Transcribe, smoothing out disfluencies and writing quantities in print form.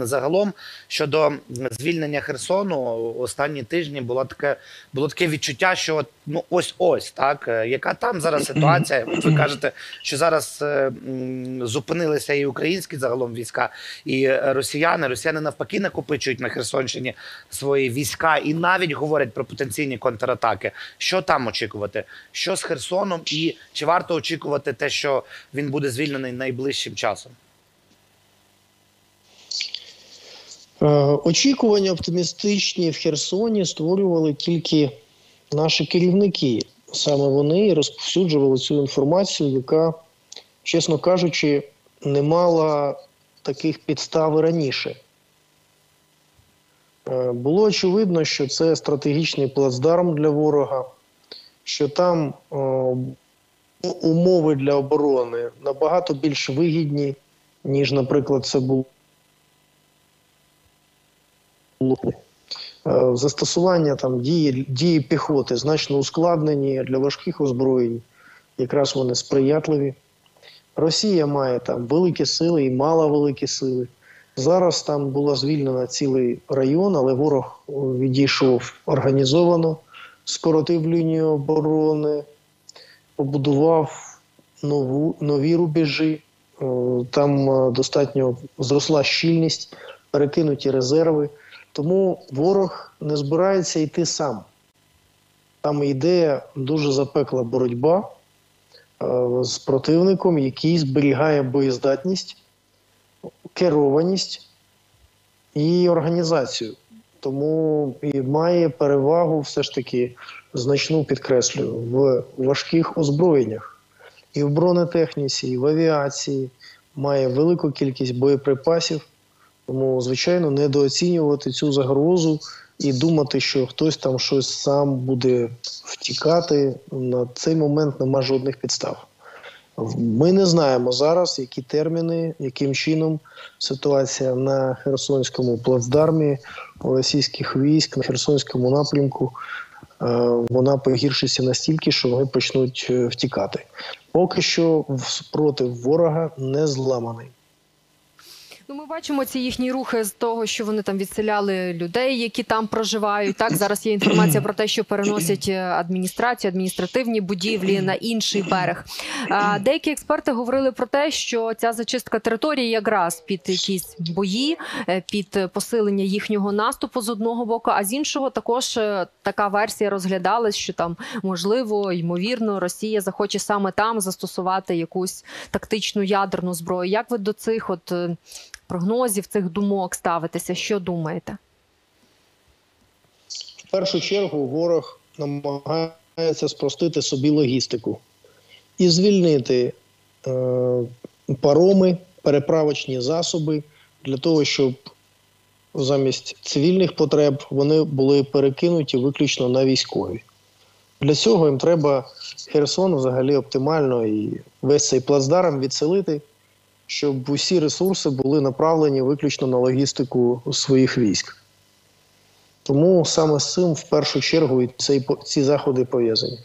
загалом щодо звільнення Херсону останні тижні було таке відчуття, що ну ось, так, яка там зараз ситуація? Ви кажете, що зараз зупинилися і українські загалом війська, і росіяни навпаки накопичують на Херсонщині свої війська і навіть говорять про потенційні контратаки. Що там очікувати? Що з Херсоном і чи варто очікувати те, що він буде звільнений найближчим часом? Очікування оптимістичні в Херсоні створювали тільки наші керівники. Саме вони розповсюджували цю інформацію, яка, чесно кажучи, не мала таких підстав раніше. Було очевидно, що це стратегічний плацдарм для ворога, що там умови для оборони набагато більш вигідні, ніж, наприклад, це було. Застосування там дії піхоти значно ускладнені, для важких озброєнь якраз вони сприятливі. Росія має там великі сили і мала великі сили. Зараз там було звільнено цілий район, але ворог відійшов організовано, скоротив лінію оборони, побудував нові рубежі, там достатньо зросла щільність, перекинуті резерви. Тому ворог не збирається йти сам. Там йде дуже запекла боротьба з противником, який зберігає боєздатність, керованість і організацію. Тому і має перевагу все ж таки значну, підкреслюю, в важких озброєннях. І в бронетехніці, і в авіації має велику кількість боєприпасів. Тому, звичайно, недооцінювати цю загрозу і думати, що хтось там щось сам буде втікати, на цей момент нема жодних підстав. Ми не знаємо зараз, які терміни, яким чином ситуація на Херсонському плацдармі російських військ, на Херсонському напрямку, вона погіршиться настільки, що вони почнуть втікати. Поки що спротив ворога не зламаний. Ну, ми бачимо ці їхні рухи з того, що вони там відселяли людей, які там проживають. Так, зараз є інформація про те, що переносять адміністрацію, адміністративні будівлі на інший берег. Деякі експерти говорили про те, що ця зачистка території якраз під якісь бої, під посилення їхнього наступу з одного боку, а з іншого також така версія розглядалась, що там, можливо, ймовірно, Росія захоче саме там застосувати якусь тактичну ядерну зброю. Як ви до цих прогнозів, цих думок ставитеся? Що думаєте? В першу чергу ворог намагається спростити собі логістику і звільнити пароми, переправочні засоби для того, щоб замість цивільних потреб вони були перекинуті виключно на військові. Для цього їм треба Херсон взагалі оптимально і весь цей плацдарм відселити, щоб усі ресурси були направлені виключно на логістику своїх військ. Тому саме з цим в першу чергу і ці заходи пов'язані.